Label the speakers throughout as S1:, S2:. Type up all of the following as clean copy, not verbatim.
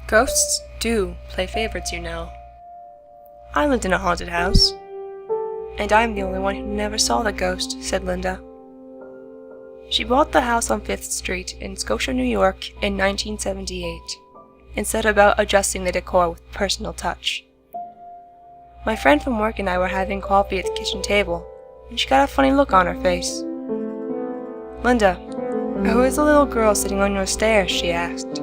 S1: Ghosts do play favorites, you know. I lived in a haunted house. And I'm the only one who never saw the ghost, said Linda. She bought the house on 5th Street in Scotia, New York in 1978 and set about adjusting the decor with personal touch. My friend from work and I were having coffee at the kitchen table, and she got a funny look on her face. Linda, who is the little girl sitting on your stairs? She asked.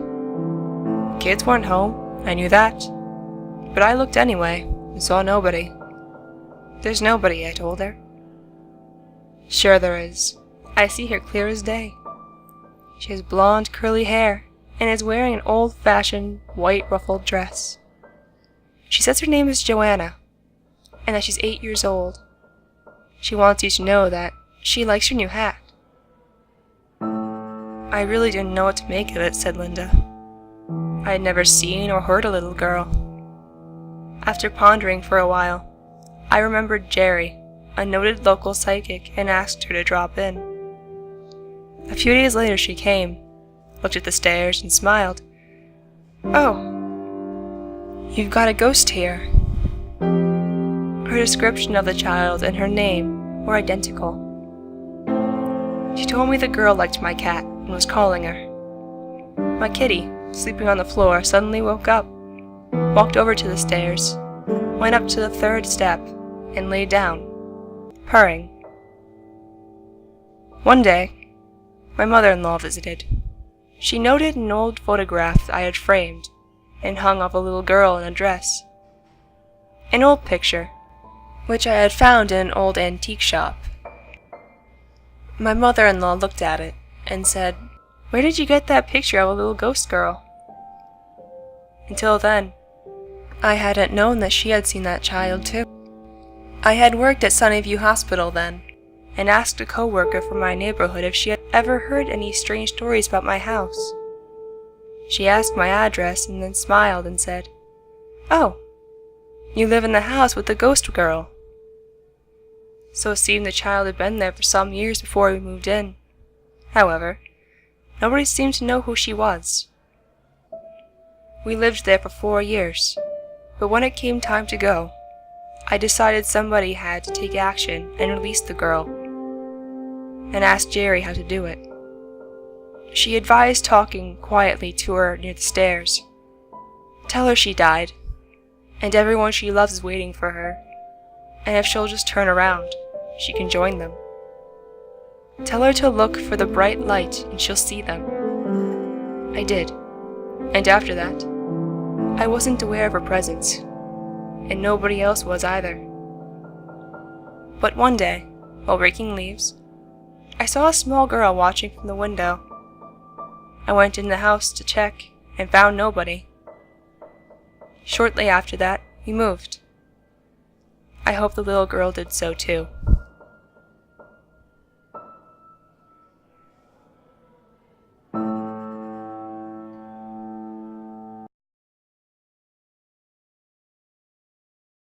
S1: Kids weren't home, I knew that. But I looked anyway, and saw nobody. There's nobody, I told her. Sure there is. I see her clear as day. She has blonde, curly hair, and is wearing an old-fashioned, white ruffled dress. She says her name is Joanna, and that she's 8 years old. She wants you to know that she likes your new hat. I really didn't know what to make of it, said Linda. I had never seen or heard a little girl. After pondering for a while, I remembered Jerry, a noted local psychic, and asked her to drop in. A few days later she came, looked at the stairs, and smiled. Oh, you've got a ghost here. Her description of the child and her name were identical. She told me the girl liked my cat and was calling her. My kitty, sleeping on the floor, suddenly woke up, walked over to the stairs, went up to the 3rd step, and lay down, purring. One day, my mother-in-law visited. She noted an old photograph I had framed and hung of a little girl in a dress. An old picture, which I had found in an old antique shop. My mother-in-law looked at it and said, Where did you get that picture of a little ghost girl? Until then, I hadn't known that she had seen that child too. I had worked at Sunnyview Hospital then, and asked a co-worker from my neighborhood if she had ever heard any strange stories about my house. She asked my address and then smiled and said, Oh, you live in the house with the ghost girl. So it seemed the child had been there for some years before we moved in. However, nobody seemed to know who she was. We lived there for 4 years, but when it came time to go, I decided somebody had to take action and release the girl, and asked Jerry how to do it. She advised talking quietly to her near the stairs. Tell her she died, and everyone she loves is waiting for her, and if she'll just turn around, she can join them. Tell her to look for the bright light and she'll see them. I did, and after that, I wasn't aware of her presence, and nobody else was either. But one day, while raking leaves, I saw a small girl watching from the window. I went in the house to check and found nobody. Shortly after that, we moved. I hope the little girl did so too.